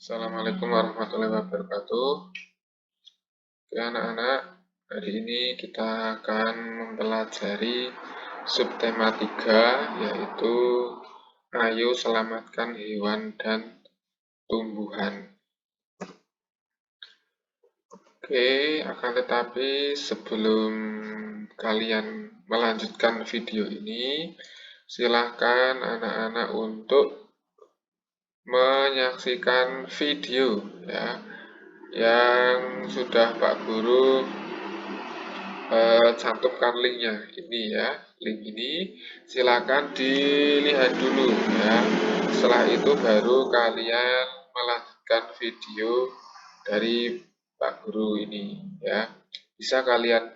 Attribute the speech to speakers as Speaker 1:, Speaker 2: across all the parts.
Speaker 1: Assalamualaikum warahmatullahi wabarakatuh. Oke anak-anak, hari ini kita akan mempelajari subtema 3, yaitu ayo selamatkan hewan dan tumbuhan. Oke, akan tetapi sebelum kalian melanjutkan video ini, silahkan anak-anak untuk menyaksikan video ya yang sudah Pak Guru cantumkan linknya ini ya. Link ini silakan dilihat dulu ya. Setelah itu baru kalian melanjutkan video dari Pak Guru ini ya. Bisa kalian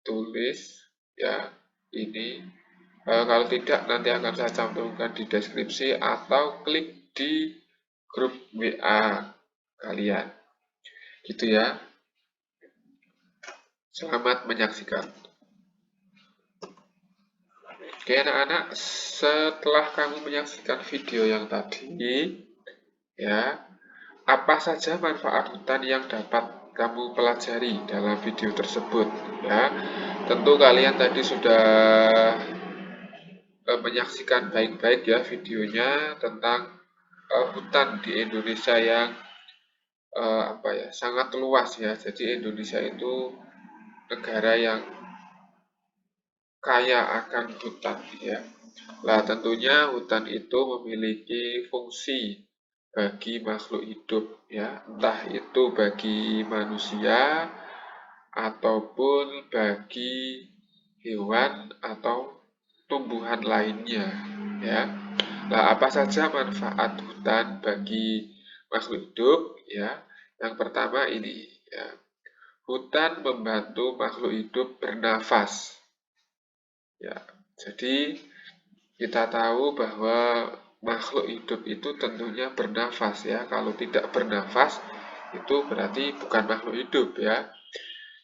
Speaker 1: tulis ya ini. Kalau tidak nanti akan saya cantumkan di deskripsi atau klik di grup WA kalian. Gitu ya. Selamat menyaksikan. Oke anak-anak, setelah kamu menyaksikan video yang tadi, ya, apa saja manfaat hutan yang dapat kamu pelajari dalam video tersebut? Ya, tentu kalian tadi sudah menyaksikan baik-baik ya videonya tentang hutan di Indonesia yang sangat luas ya. Jadi Indonesia itu negara yang kaya akan hutan ya. Nah, tentunya hutan itu memiliki fungsi bagi makhluk hidup ya, entah itu bagi manusia ataupun bagi hewan atau tumbuhan lainnya ya. Nah, apa saja manfaat hutan bagi makhluk hidup ya? Yang pertama ini ya. Hutan membantu makhluk hidup bernafas. Ya, jadi kita tahu bahwa makhluk hidup itu tentunya bernafas ya. Kalau tidak bernafas itu berarti bukan makhluk hidup ya.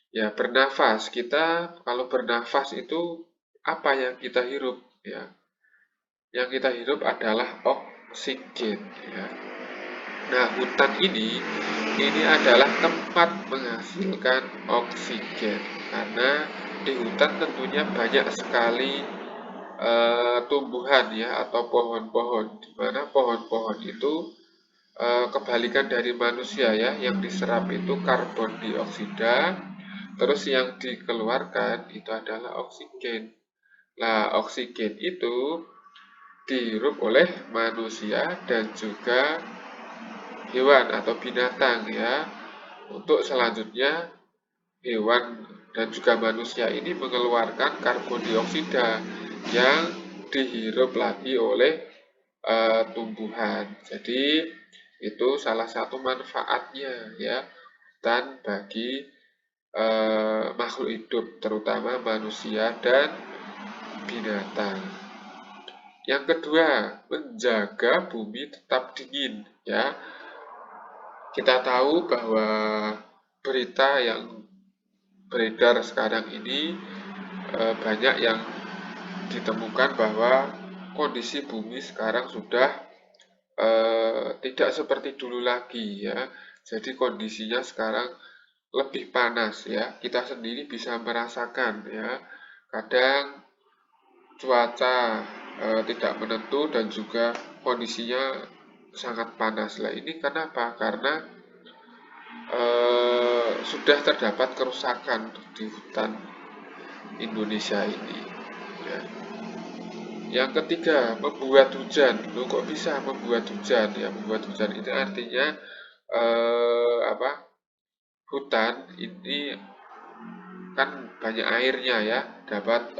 Speaker 1: Ya, bernafas. Kita kalau bernafas itu apa yang kita hirup ya? Yang kita hirup adalah oksigen ya. Nah, hutan ini adalah tempat menghasilkan oksigen karena di hutan tentunya banyak sekali tumbuhan ya atau pohon-pohon, di mana pohon-pohon itu kebalikan dari manusia ya, yang diserap itu karbon dioksida, terus yang dikeluarkan itu adalah oksigen. Nah, oksigen itu dihirup oleh manusia dan juga hewan atau binatang ya. Untuk selanjutnya hewan dan juga manusia ini mengeluarkan karbon dioksida yang dihirup lagi oleh tumbuhan. Jadi itu salah satu manfaatnya ya, dan bagi makhluk hidup terutama manusia dan binatang. Yang kedua, menjaga bumi tetap dingin ya. Kita tahu bahwa berita yang beredar sekarang ini banyak yang ditemukan bahwa kondisi bumi sekarang sudah tidak seperti dulu lagi ya. Jadi kondisinya sekarang lebih panas ya. Kita sendiri bisa merasakan ya. Kadang cuaca tidak menentu dan juga kondisinya sangat panas. Lah ini kenapa? Karena sudah terdapat kerusakan di hutan Indonesia ini. Ya. Yang ketiga, membuat hujan. Loh, kok bisa membuat hujan? Ya, membuat hujan itu artinya hutan ini kan banyak airnya ya, dapat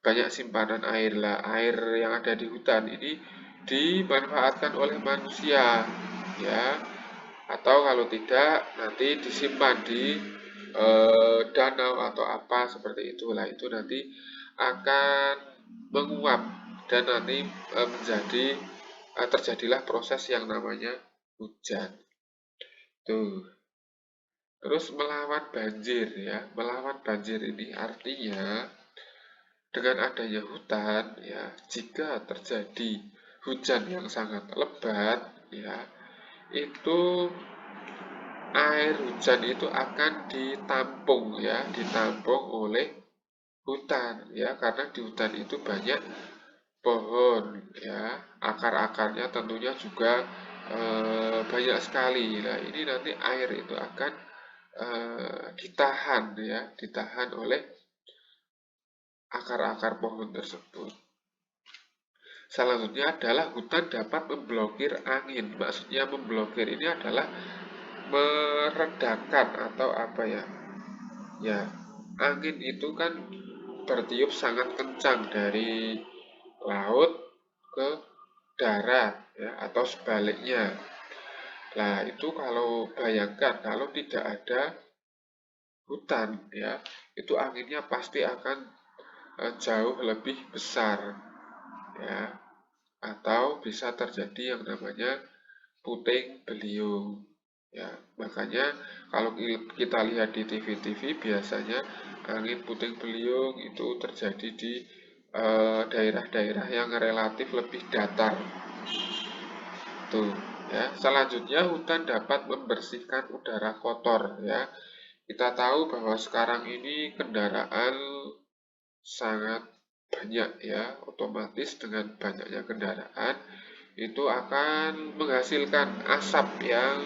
Speaker 1: banyak simpanan air lah. Air yang ada di hutan ini dimanfaatkan oleh manusia ya, atau kalau tidak nanti disimpan di danau atau apa seperti itulah. Itu nanti akan menguap dan nanti terjadilah proses yang namanya hujan. Tuh. Terus melawan banjir ya. Melawan banjir ini artinya dengan adanya hutan ya, jika terjadi hujan yang sangat lebat ya, itu air hujan itu akan ditampung ya, ditampung oleh hutan ya, karena di hutan itu banyak pohon ya, akar-akarnya tentunya juga banyak sekali. Nah, ini nanti air itu akan ditahan ya, ditahan oleh akar-akar pohon tersebut. Selanjutnya adalah hutan dapat memblokir angin. Maksudnya memblokir ini adalah meredakan atau apa ya? Ya, angin itu kan bertiup sangat kencang dari laut ke darat ya, atau sebaliknya. Nah, itu kalau bayangkan kalau tidak ada hutan ya, itu anginnya pasti akan jauh lebih besar ya, atau bisa terjadi yang namanya puting beliung ya. Makanya kalau kita lihat di TV-TV biasanya angin puting beliung itu terjadi di daerah-daerah yang relatif lebih datar tuh ya. Selanjutnya hutan dapat membersihkan udara kotor ya. Kita tahu bahwa sekarang ini kendaraan sangat banyak ya, otomatis dengan banyaknya kendaraan itu akan menghasilkan asap yang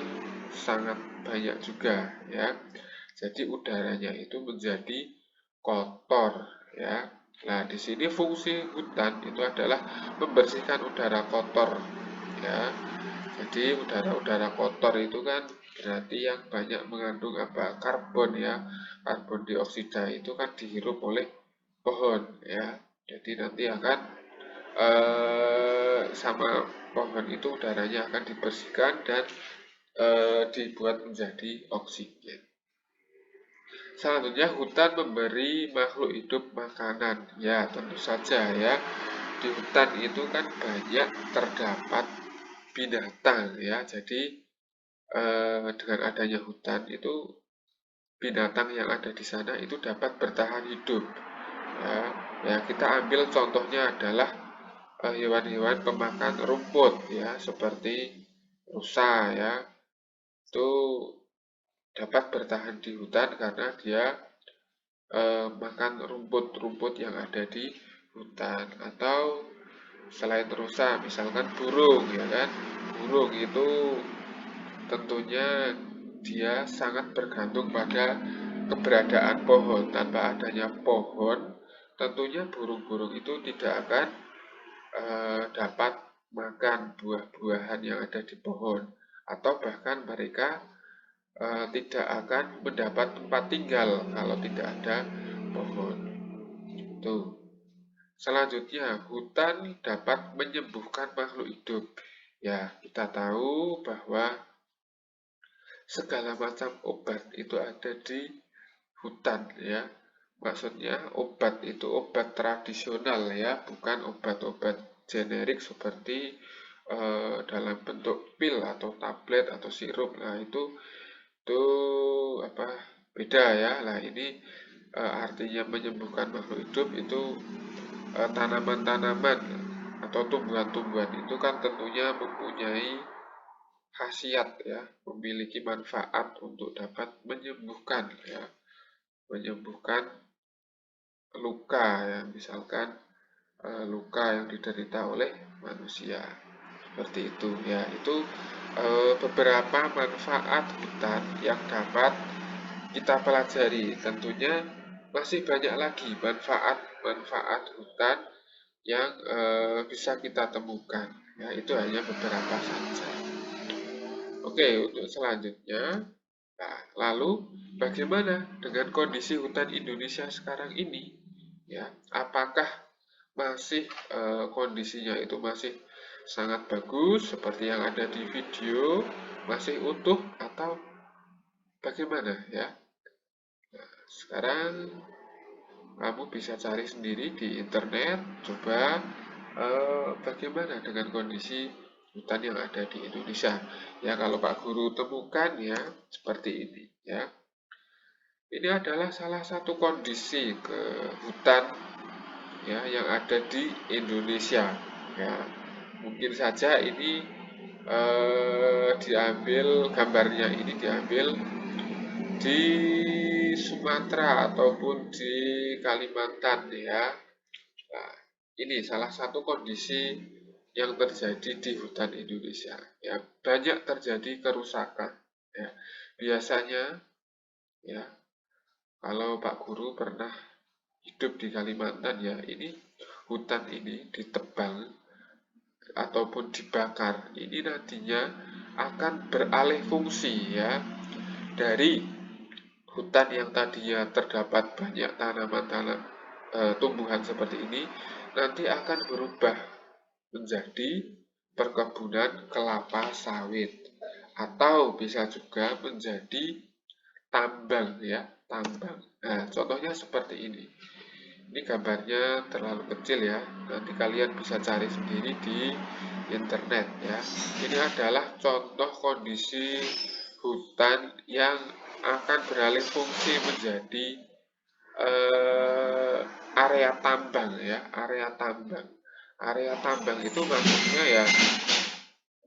Speaker 1: sangat banyak juga ya. Jadi udaranya itu menjadi kotor ya. Nah, di sini fungsi hutan itu adalah membersihkan udara kotor ya. Jadi udara-udara kotor itu kan berarti yang banyak mengandung apa? Karbon ya. Karbon dioksida itu kan dihirup oleh pohon ya. Jadi nanti akan sama pohon itu udaranya akan dibersihkan dan dibuat menjadi oksigen. Selanjutnya hutan memberi makhluk hidup makanan. Ya, tentu saja ya. Di hutan itu kan banyak terdapat binatang ya. Jadi dengan adanya hutan itu binatang yang ada di sana itu dapat bertahan hidup. Ya, ya kita ambil contohnya adalah hewan-hewan pemakan rumput ya, seperti rusa ya. Itu dapat bertahan di hutan karena dia makan rumput-rumput yang ada di hutan. Atau selain rusa misalkan burung ya kan, burung itu tentunya dia sangat bergantung pada keberadaan pohon. Tanpa adanya pohon tentunya burung-burung itu tidak akan dapat makan buah-buahan yang ada di pohon, atau bahkan mereka tidak akan mendapat tempat tinggal kalau tidak ada pohon. Tuh. Selanjutnya, hutan dapat menyembuhkan makhluk hidup. Ya, kita tahu bahwa segala macam obat itu ada di hutan ya. Maksudnya obat itu obat tradisional ya, bukan obat-obat generik seperti dalam bentuk pil atau tablet atau sirup. Nah, itu apa beda ya. Nah, ini artinya menyembuhkan makhluk hidup itu tanaman-tanaman atau tumbuhan-tumbuhan itu kan tentunya mempunyai khasiat ya, memiliki manfaat untuk dapat menyembuhkan ya, menyembuhkan luka ya, misalkan luka yang diderita oleh manusia. Seperti itu ya, itu beberapa manfaat hutan yang dapat kita pelajari. Tentunya masih banyak lagi manfaat-manfaat hutan yang bisa kita temukan. Ya, itu hanya beberapa saja. Oke, untuk selanjutnya, nah, lalu bagaimana dengan kondisi hutan Indonesia sekarang ini? Ya, apakah masih kondisinya itu masih sangat bagus seperti yang ada di video, masih utuh atau bagaimana ya? Nah, sekarang kamu bisa cari sendiri di internet, coba bagaimana dengan kondisi hutan yang ada di Indonesia. Ya, kalau Pak Guru temukan ya seperti ini ya. Ini adalah salah satu kondisi ke hutan ya yang ada di Indonesia. Ya, mungkin saja ini diambil gambarnya ini diambil di Sumatera ataupun di Kalimantan ya. Nah, ini salah satu kondisi yang terjadi di hutan Indonesia. Ya, banyak terjadi kerusakan. Ya, biasanya ya kalau Pak Guru pernah hidup di Kalimantan ya, ini hutan ini ditebang ataupun dibakar. Ini nantinya akan beralih fungsi ya dari hutan yang tadinya terdapat banyak tanaman-tanaman tumbuhan seperti ini nanti akan berubah menjadi perkebunan kelapa sawit atau bisa juga menjadi tambang ya, tambang. Nah, contohnya seperti ini. Ini gambarnya terlalu kecil ya. Nanti kalian bisa cari sendiri di internet ya. Ini adalah contoh kondisi hutan yang akan beralih fungsi menjadi area tambang ya, area tambang. Area tambang itu maksudnya ya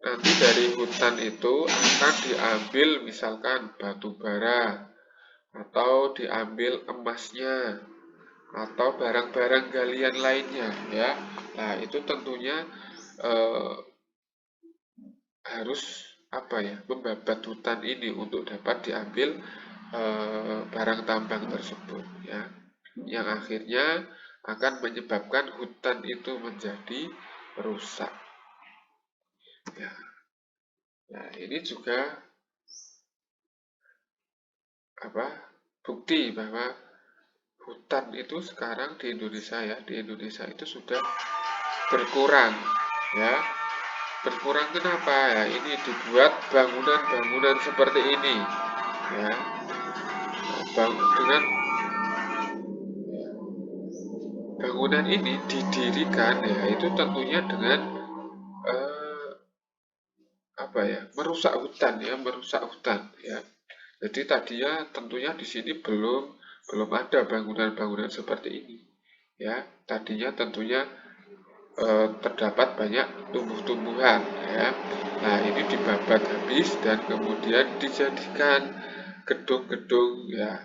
Speaker 1: nanti dari hutan itu akan diambil misalkan batu bara atau diambil emasnya atau barang-barang galian lainnya ya. Nah, itu tentunya eh, harus apa ya, membabat hutan ini untuk dapat diambil barang tambang tersebut ya. Yang akhirnya akan menyebabkan hutan itu menjadi rusak. Ya. Nah, ini juga apa? Bukti bahwa hutan itu sekarang di Indonesia ya, di Indonesia itu sudah berkurang ya. Berkurang kenapa ya? Ini dibuat bangunan-bangunan seperti ini ya. Dengan bangunan ini didirikan ya itu tentunya dengan eh, apa ya, merusak hutan ya, merusak hutan ya. Jadi tadinya tentunya di sini belum ada bangunan-bangunan seperti ini ya. Tadinya tentunya terdapat banyak tumbuh-tumbuhan ya. Nah, ini dibabat habis dan kemudian dijadikan gedung-gedung ya,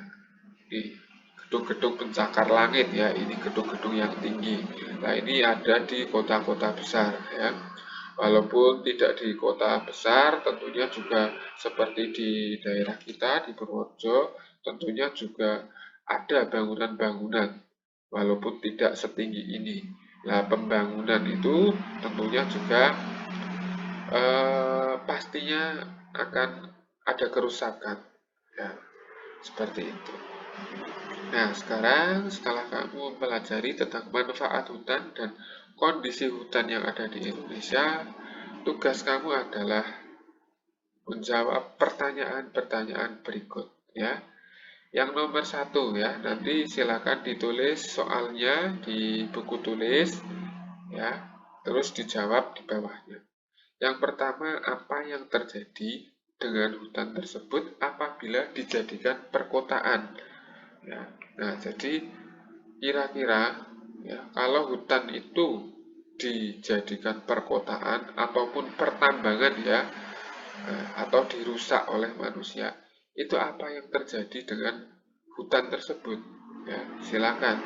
Speaker 1: di gedung-gedung pencakar langit ya, ini gedung-gedung yang tinggi. Nah, ini ada di kota-kota besar ya. Walaupun tidak di kota besar, tentunya juga seperti di daerah kita, di Purworejo, tentunya juga ada bangunan-bangunan, walaupun tidak setinggi ini. Nah, pembangunan itu tentunya juga pastinya akan ada kerusakan, ya, seperti itu. Nah, sekarang setelah kamu mempelajari tentang manfaat hutan dan kondisi hutan yang ada di Indonesia, tugas kamu adalah menjawab pertanyaan-pertanyaan berikut ya. Yang nomor 1 ya, nanti silakan ditulis soalnya di buku tulis ya, terus dijawab di bawahnya. Yang pertama, apa yang terjadi dengan hutan tersebut apabila dijadikan perkotaan? Ya. Nah, jadi kira-kira ya, kalau hutan itu dijadikan perkotaan ataupun pertambangan ya, atau dirusak oleh manusia, itu apa yang terjadi dengan hutan tersebut? Ya, silakan.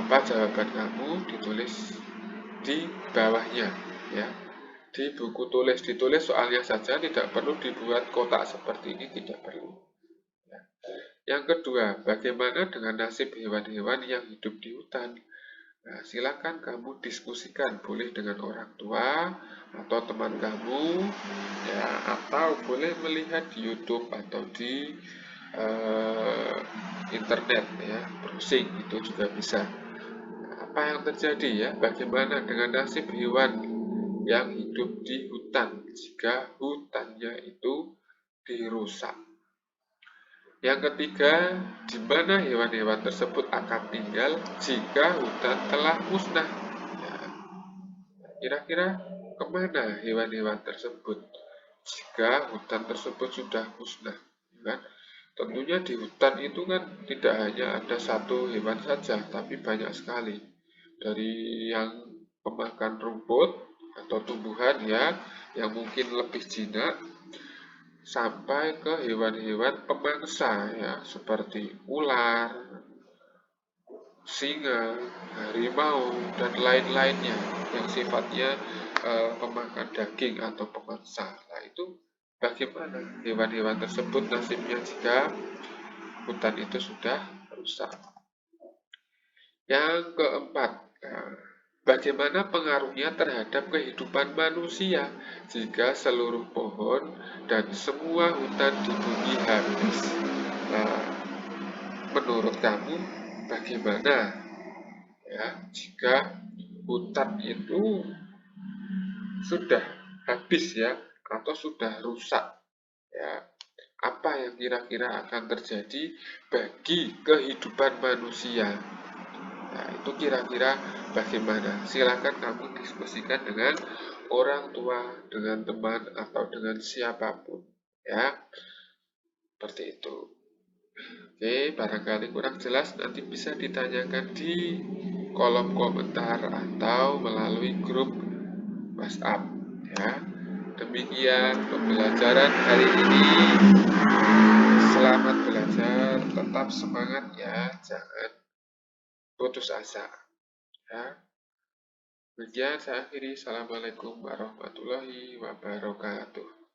Speaker 1: Apa jawaban kamu ditulis di bawahnya ya. Di buku tulis ditulis soalnya saja, tidak perlu dibuat kotak seperti ini, tidak perlu. Ya. Yang kedua, bagaimana dengan nasib hewan-hewan yang hidup di hutan? Nah, silakan kamu diskusikan, boleh dengan orang tua atau teman kamu, ya, atau boleh melihat di YouTube atau di internet ya, browsing itu juga bisa. Apa yang terjadi ya? Bagaimana dengan nasib hewan yang hidup di hutan jika hutannya itu dirusak? Yang ketiga, di mana hewan-hewan tersebut akan tinggal jika hutan telah musnah? Ya, kira-kira kemana hewan-hewan tersebut jika hutan tersebut sudah musnah? Kan? Tentunya di hutan itu kan tidak hanya ada satu hewan saja, tapi banyak sekali. Dari yang pemakan rumput, atau tumbuhan ya yang mungkin lebih jinak sampai ke hewan-hewan pemangsa ya seperti ular, singa, harimau dan lain-lainnya yang sifatnya pemakan daging atau pemangsa. Nah, itu bagaimana hewan-hewan tersebut nasibnya jika hutan itu sudah rusak? Yang keempat, nah, bagaimana pengaruhnya terhadap kehidupan manusia jika seluruh pohon dan semua hutan di bumi habis? Nah, menurut kamu bagaimana ya jika hutan itu sudah habis ya atau sudah rusak ya? Apa yang kira-kira akan terjadi bagi kehidupan manusia? Nah, itu kira-kira bagaimana? Silakan kamu diskusikan dengan orang tua, dengan teman, atau dengan siapapun. Ya, seperti itu. Oke, barangkali kurang jelas nanti bisa ditanyakan di kolom komentar atau melalui grup WhatsApp. Ya, demikian pembelajaran hari ini. Selamat belajar, tetap semangat ya, jangan putus asa. Ya. Demikian saya akhiri. Assalamualaikum warahmatullahi wabarakatuh.